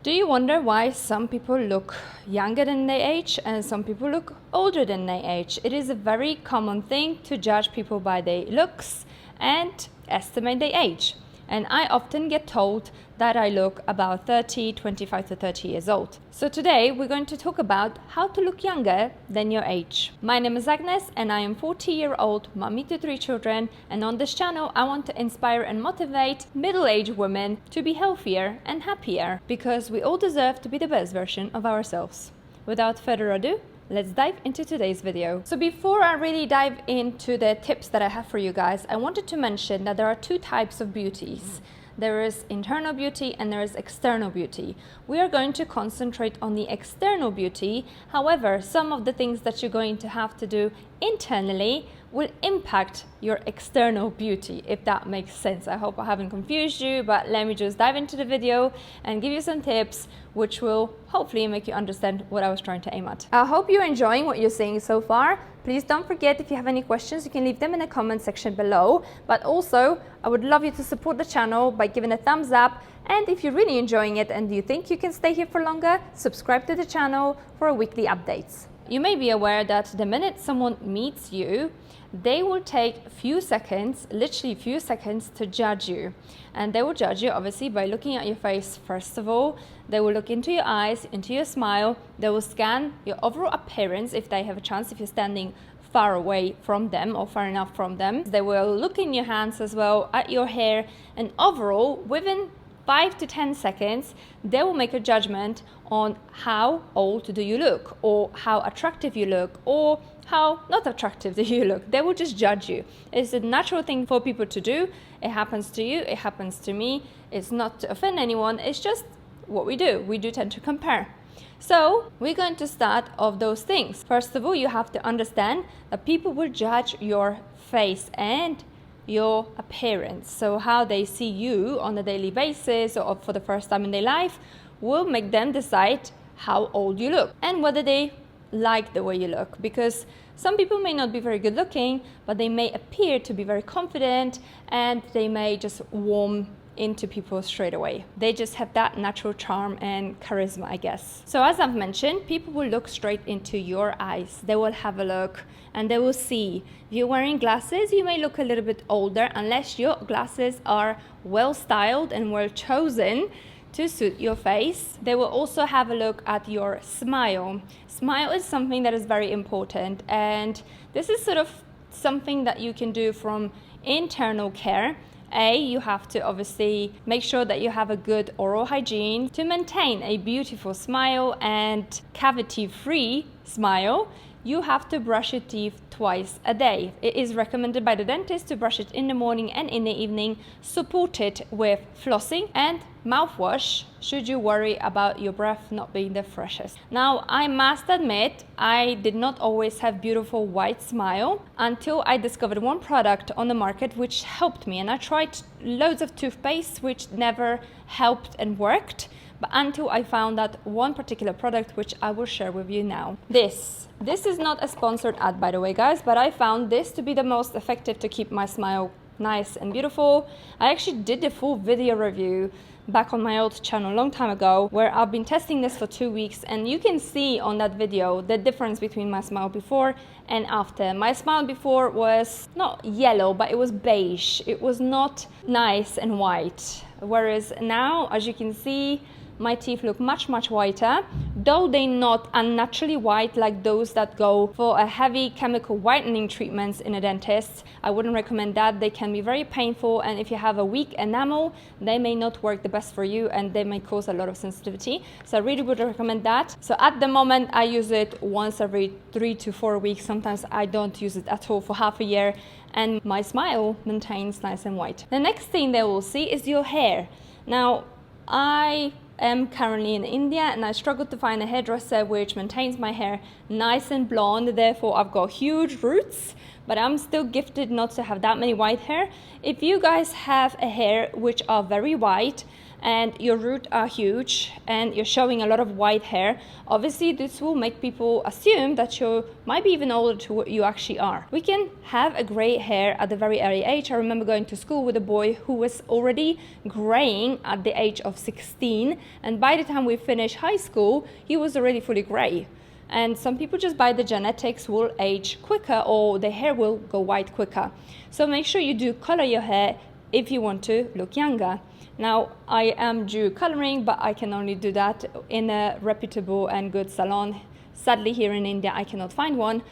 Do you wonder why some people look younger than they age and some people look older than they age? It is a very common thing to judge people by their looks and estimate their age. And I often get told that I look about 25 to 30 years old. So today we're going to talk about how to look younger than your age. My name is Agnes and I am 40-year-old mommy to 3 children, and on this channel I want to inspire and motivate middle-aged women to be healthier and happier, because we all deserve to be the best version of ourselves. Without further ado, let's dive into today's video. So before I really dive into the tips that I have for you guys, I wanted to mention that there are 2 types of beauties. There is internal beauty and there is external beauty. We are going to concentrate on the external beauty. However, some of the things that you're going to have to do internally will impact your external beauty, if that makes sense. I hope I haven't confused you, but let me just dive into the video and give you some tips which will hopefully make you understand what I was trying to aim at. I hope you're enjoying what you're seeing so far. Please don't forget, if you have any questions, you can leave them in the comment section below. But also, I would love you to support the channel by giving a thumbs up. And if you're really enjoying it and you think you can stay here for longer, subscribe to the channel for weekly updates. You may be aware that the minute someone meets you, they will take a few seconds, literally a few seconds, to judge you. And they will judge you obviously by looking at your face first of all. They will look into your eyes, into your smile. They will scan your overall appearance if they have a chance, if you're standing far away from them or far enough from them. They will look in your hands as well, at your hair, and overall, within 5 to 10 seconds, they will make a judgment on how old do you look, or how attractive you look, or how not attractive do you look. They will just judge you. It's a natural thing for people to do. It happens to you, it happens to me. It's not to offend anyone, it's just what we do. We do tend to compare. So we're going to start off those things. First of all, you have to understand that people will judge your face and your appearance. So how they see you on a daily basis or for the first time in their life will make them decide how old you look and whether they like the way you look, because some people may not be very good looking, but they may appear to be very confident and they may just warm into people straight away. They just have that natural charm and charisma, I guess. So as I've mentioned, people will look straight into your eyes. They will have a look and they will see. If you're wearing glasses, you may look a little bit older unless your glasses are well styled and well chosen to suit your face. They will also have a look at your smile. Smile is something that is very important, and this is sort of something that you can do from internal care. You have to obviously make sure that you have a good oral hygiene to maintain a beautiful smile and cavity-free smile. You have to brush your teeth twice a day. It is recommended by the dentist to brush it in the morning and in the evening, supported with flossing and mouthwash should you worry about your breath not being the freshest. Now, I must admit, I did not always have beautiful white smile until I discovered one product on the market which helped me, and I tried loads of toothpaste which never helped and worked, but until I found that one particular product which I will share with you now. This is not a sponsored ad, by the way, guys, but I found this to be the most effective to keep my smile nice and beautiful. I actually did the full video review back on my old channel a long time ago, where I've been testing this for 2 weeks, and you can see on that video the difference between my smile before and after. My smile before was not yellow, but it was beige. It was not nice and white, whereas now, as you can see, my teeth look much whiter, though they're not unnaturally white like those that go for a heavy chemical whitening treatments in a dentist. I wouldn't recommend that. They can be very painful, and if you have a weak enamel, they may not work the best for you and they may cause a lot of sensitivity. So I really would recommend that. So at the moment, I use it once every 3 to 4 weeks. Sometimes I don't use it at all for half a year, and my smile maintains nice and white. The next thing they will see is your hair. Now, I am currently in India and I struggled to find a hairdresser which maintains my hair nice and blonde. Therefore, I've got huge roots, but I'm still gifted not to have that many white hair. If you guys have a hair which are very white and your roots are huge and you're showing a lot of white hair, obviously this will make people assume that you might be even older to what you actually are. We can have a gray hair at a very early age. I remember going to school with a boy who was already graying at the age of 16, and by the time we finished high school, he was already fully gray. And some people just by the genetics will age quicker, or their hair will go white quicker. So make sure you do color your hair if you want to look younger. Now, I am due coloring, but I can only do that in a reputable and good salon. Sadly, here in India, I cannot find one,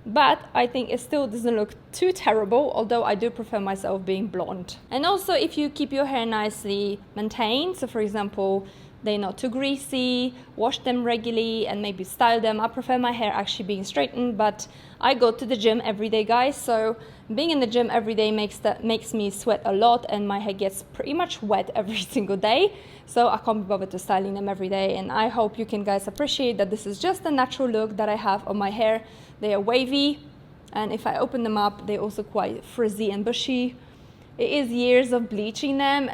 but I think it still doesn't look too terrible, although I do prefer myself being blonde. And also, if you keep your hair nicely maintained, so for example, they're not too greasy, wash them regularly and maybe style them. I prefer my hair actually being straightened, but I go to the gym every day, guys, so being in the gym every day makes me sweat a lot, and my hair gets pretty much wet every single day, so I can't be bothered to styling them every day. And I hope you can guys appreciate that this is just a natural look that I have on my hair. They are wavy, and if I open them up, they're also quite frizzy and bushy. It is years of bleaching them,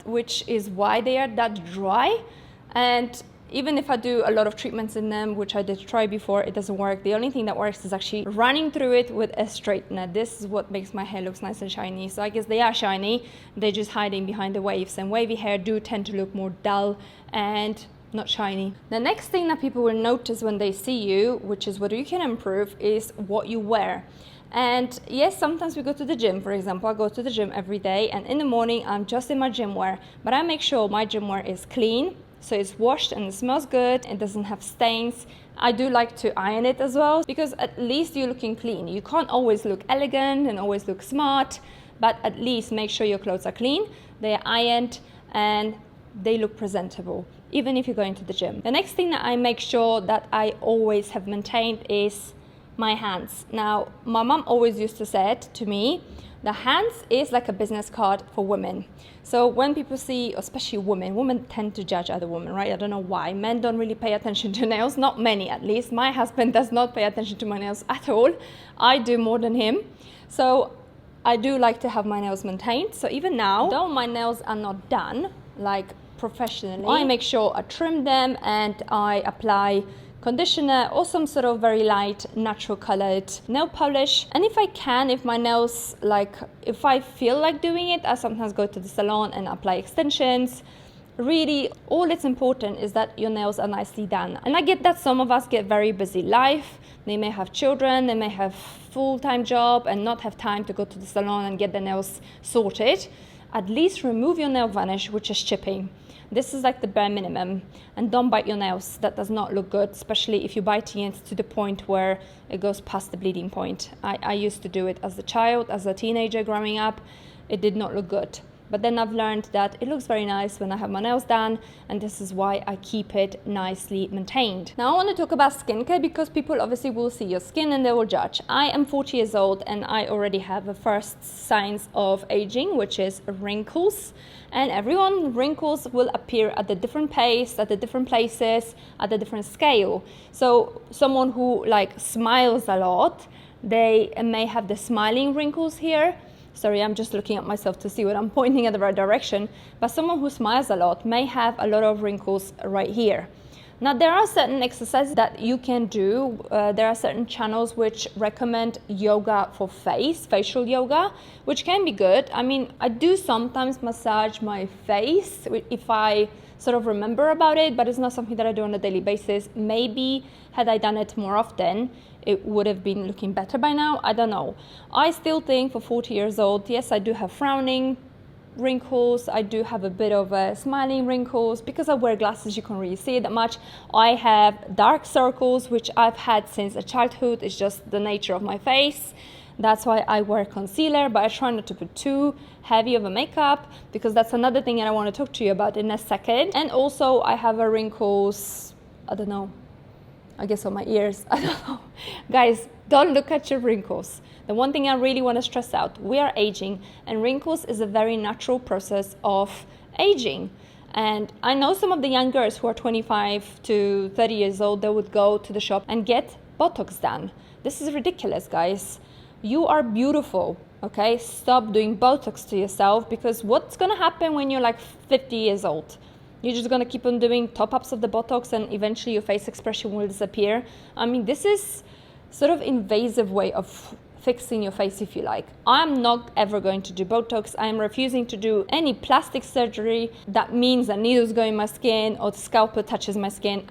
which is why they are that dry. And even if I do a lot of treatments in them, which I did try before, it doesn't work. The only thing that works is actually running through it with a straightener. This is what makes my hair look nice and shiny. So I guess they are shiny, they're just hiding behind the waves. And wavy hair do tend to look more dull and not shiny. The next thing that people will notice when they see you, which is what you can improve, is what you wear. And yes, sometimes we go to the gym. For example, I go to the gym every day, and in the morning I'm just in my gym wear, but I make sure my gym wear is clean, so it's washed and it smells good, it doesn't have stains. I do like to iron it as well, because at least you're looking clean. You can't always look elegant and always look smart, but at least make sure your clothes are clean, they are ironed, and they look presentable, even if you're going to the gym. The next thing that I make sure that I always have maintained is my hands. Now, my mom always used to say it to me, the hands is like a business card for women. So when people see, especially women tend to judge other women, right? I don't know why. Men don't really pay attention to nails, not many at least. My husband does not pay attention to my nails at all. I do more than him. So I do like to have my nails maintained. So even now, though my nails are not done, like professionally, I make sure I trim them and I apply conditioner or some sort of very light natural colored nail polish. And if I can, if my nails, if I feel like doing it, I sometimes go to the salon and apply extensions. Really, all that's important is that your nails are nicely done. And I get that some of us get very busy life. They may have children, they may have full-time job and not have time to go to the salon and get their nails sorted. At least remove your nail varnish, which is chipping. This is like the bare minimum. And don't bite your nails. That does not look good, especially if you're biting it to the point where it goes past the bleeding point. I used to do it as a child, as a teenager growing up. It did not look good. But then I've learned that it looks very nice when I have my nails done, and this is why I keep it nicely maintained. Now I want to talk about skincare, because people obviously will see your skin and they will judge. I am 40 years old and I already have the first signs of aging, which is wrinkles. And wrinkles will appear at a different pace, at the different places, at a different scale. So someone who smiles a lot, they may have the smiling wrinkles here. Sorry, I'm just looking at myself to see what I'm pointing at the right direction. But someone who smiles a lot may have a lot of wrinkles right here. Now, there are certain exercises that you can do. There are certain channels which recommend yoga for facial yoga, which can be good. I mean, I do sometimes massage my face if I sort of remember about it, but it's not something that I do on a daily basis. Maybe had I done it more often, it would have been looking better by now. I don't know. I still think for 40 years old, yes, I do have frowning wrinkles. I do have a bit of smiling wrinkles. Because I wear glasses, you can't really see it that much. I have dark circles, which I've had since childhood. It's just the nature of my face. That's why I wear concealer, but I try not to put too heavy of a makeup, because that's another thing that I want to talk to you about in a second. And also I have wrinkles, I don't know, I guess on my ears, I don't know. Guys, don't look at your wrinkles. The one thing I really want to stress out, we are aging, and wrinkles is a very natural process of aging. And I know some of the young girls who are 25 to 30 years old, they would go to the shop and get Botox done. This is ridiculous, guys. You are beautiful, okay? Stop doing Botox to yourself, because what's gonna happen when you're 50 years old? You're just gonna keep on doing top-ups of the Botox and eventually your face expression will disappear. I mean, this is sort of invasive way of fixing your face, if you like. I'm not ever going to do Botox. I am refusing to do any plastic surgery. That means that needles go in my skin or the scalpel touches my skin.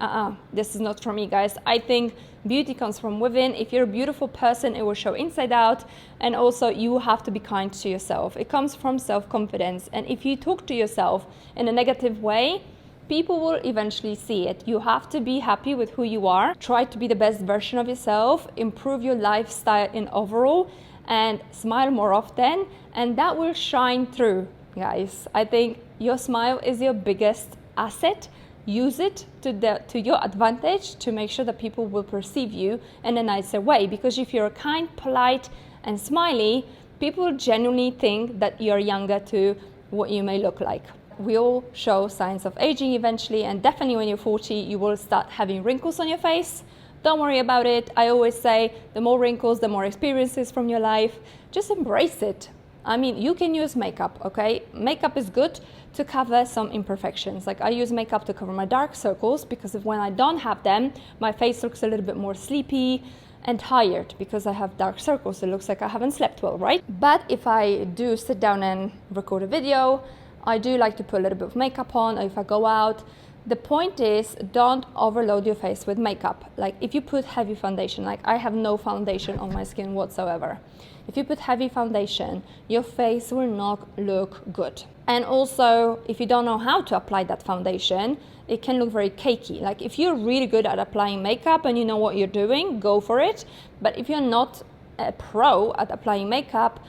This is not for me, guys. I think beauty comes from within. If you're a beautiful person, it will show inside out. And also you have to be kind to yourself. It comes from self-confidence. And if you talk to yourself in a negative way, people will eventually see it. You have to be happy with who you are. Try to be the best version of yourself, improve your lifestyle in overall, and smile more often, and that will shine through, guys. I think your smile is your biggest asset. Use it to your advantage to make sure that people will perceive you in a nicer way, because if you're kind, polite, and smiley, people genuinely think that you're younger to what you may look like. We all show signs of aging eventually, and definitely when you're 40, you will start having wrinkles on your face. Don't worry about it. I always say the more wrinkles, the more experiences from your life. Just embrace it. I mean, you can use makeup, okay? Makeup is good to cover some imperfections. Like I use makeup to cover my dark circles because when I don't have them, my face looks a little bit more sleepy and tired because I have dark circles. It looks like I haven't slept well, right? But if I do sit down and record a video, I do like to put a little bit of makeup on, or if I go out. The point is, don't overload your face with makeup. Like if you put heavy foundation, like I have no foundation on my skin whatsoever. If you put heavy foundation, your face will not look good. And also, if you don't know how to apply that foundation, it can look very cakey. Like if you're really good at applying makeup and you know what you're doing, go for it. But if you're not a pro at applying makeup,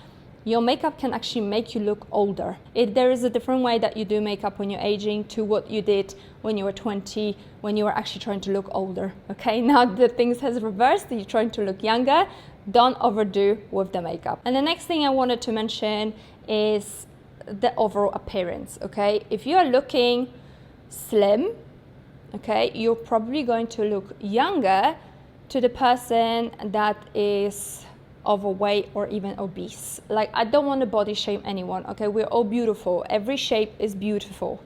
your makeup can actually make you look older. There is a different way that you do makeup when you're aging to what you did when you were 20, when you were actually trying to look older, okay? Now the things has reversed, you're trying to look younger. Don't overdo with the makeup. And the next thing I wanted to mention is the overall appearance, okay? If you are looking slim, okay, you're probably going to look younger to the person that is overweight or even obese. Like I don't want to body shame anyone, okay? We're all beautiful. Every shape is beautiful.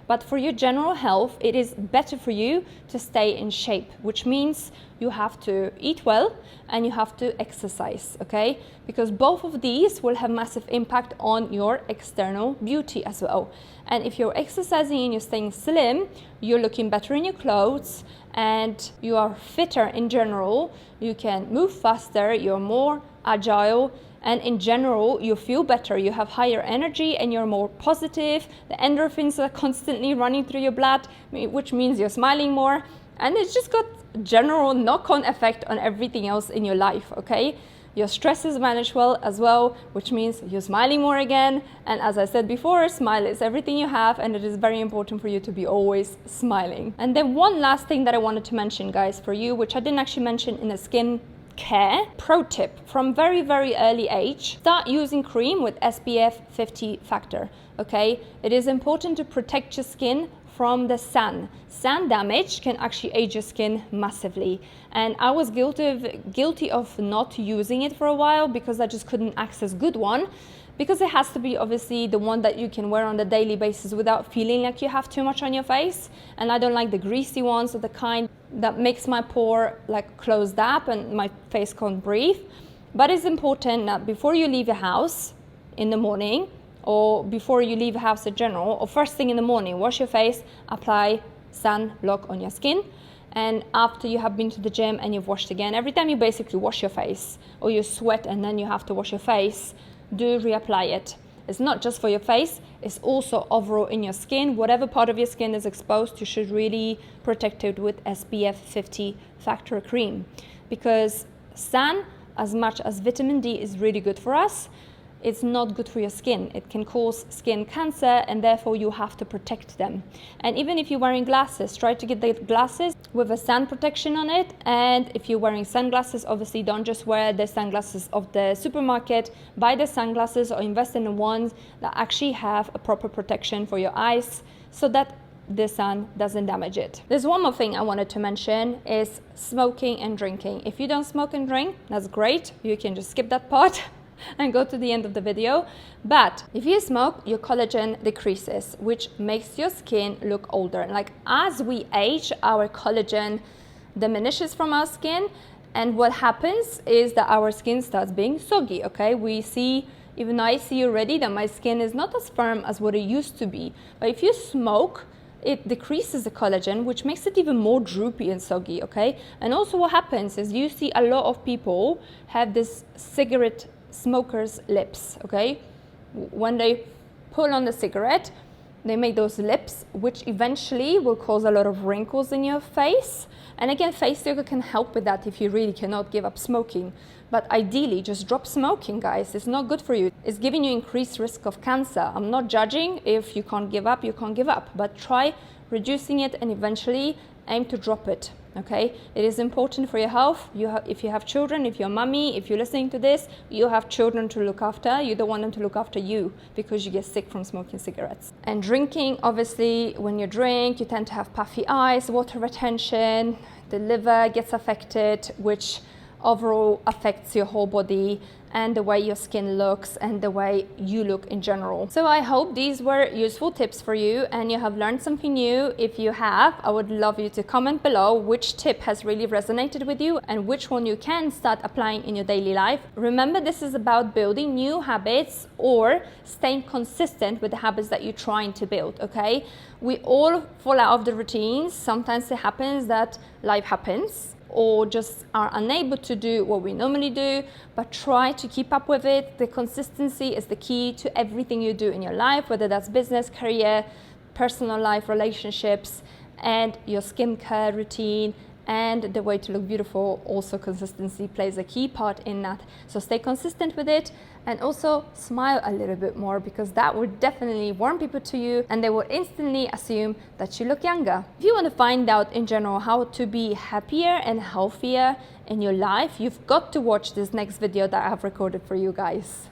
But for your general health, it is better for you to stay in shape, which means you have to eat well and you have to exercise, okay? Because both of these will have massive impact on your external beauty as well. And if you're exercising and you're staying slim, you're looking better in your clothes and you are fitter in general. You can move faster, you're more agile, and in general you feel better, you have higher energy and you're more positive. The endorphins are constantly running through your blood, which means you're smiling more, and it's just got general knock-on effect on everything else in your life, okay? Your stress is managed well as well, which means you're smiling more again. And as I said before, smile is everything you have, and it is very important for you to be always smiling. And then one last thing that I wanted to mention, guys, for you, which I didn't actually mention in the skin care pro tip: from very early age, start using cream with SPF 50 factor, okay? It is important to protect your skin from the sun. Sun damage can actually age your skin massively, and I was guilty of not using it for a while because I just couldn't access good one, because it has to be obviously the one that you can wear on a daily basis without feeling like you have too much on your face. And I don't like the greasy ones or the kind that makes my pore like closed up and my face can't breathe. But it's important that before you leave your house in the morning, or before you leave the house in general, or first thing in the morning, wash your face, apply sunblock on your skin. And after you have been to the gym and you've washed again, every time you basically wash your face or you sweat and then you have to wash your face, do reapply it. It's not just for your face, it's also overall in your skin. Whatever part of your skin is exposed, you should really protect it with SPF 50 factor cream, because sun, as much as vitamin D is really good for us, it's not good for your skin. It can cause skin cancer, and therefore you have to protect them. And even if you're wearing glasses, try to get the glasses with a sun protection on it. And if you're wearing sunglasses, obviously don't just wear the sunglasses of the supermarket. Buy the sunglasses or invest in the ones that actually have a proper protection for your eyes so that the sun doesn't damage it. There's one more thing I wanted to mention, is smoking and drinking. If you don't smoke and drink, that's great. You can just skip that part. and go to the end of the video. But if you smoke, your collagen decreases, which makes your skin look older. Like as we age, our collagen diminishes from our skin, and what happens is that our skin starts being soggy, okay? We see, even I see already that my skin is not as firm as what it used to be. But if you smoke, it decreases the collagen, which makes it even more droopy and soggy, okay? And also what happens is you see a lot of people have this cigarette smoker's lips, okay? When they pull on the cigarette, they make those lips, which eventually will cause a lot of wrinkles in your face. And again, face yoga can help with that if you really cannot give up smoking. But ideally, just drop smoking, guys. It's not good for you. It's giving you increased risk of cancer. I'm not judging. If you can't give up, you can't give up. But try reducing it and eventually aim to drop it, okay? It is important for your health. If you have children, if you're a mummy, if you're listening to this, you have children to look after. You don't want them to look after you because you get sick from smoking cigarettes. And drinking, obviously, when you drink, you tend to have puffy eyes, water retention, the liver gets affected, which overall affects your whole body and the way your skin looks and the way you look in general. So I hope these were useful tips for you and you have learned something new. If you have, I would love you to comment below which tip has really resonated with you and which one you can start applying in your daily life. Remember, this is about building new habits or staying consistent with the habits that you're trying to build, okay? We all fall out of the routines. Sometimes it happens that life happens, or just are unable to do what we normally do, but try to keep up with it. The consistency is the key to everything you do in your life, whether that's business, career, personal life, relationships, and your skincare routine, and the way to look beautiful. Also, consistency plays a key part in that. So stay consistent with it, and also smile a little bit more, because that would definitely warm people to you and they will instantly assume that you look younger. If you want to find out in general how to be happier and healthier in your life, you've got to watch this next video that I have recorded for you guys.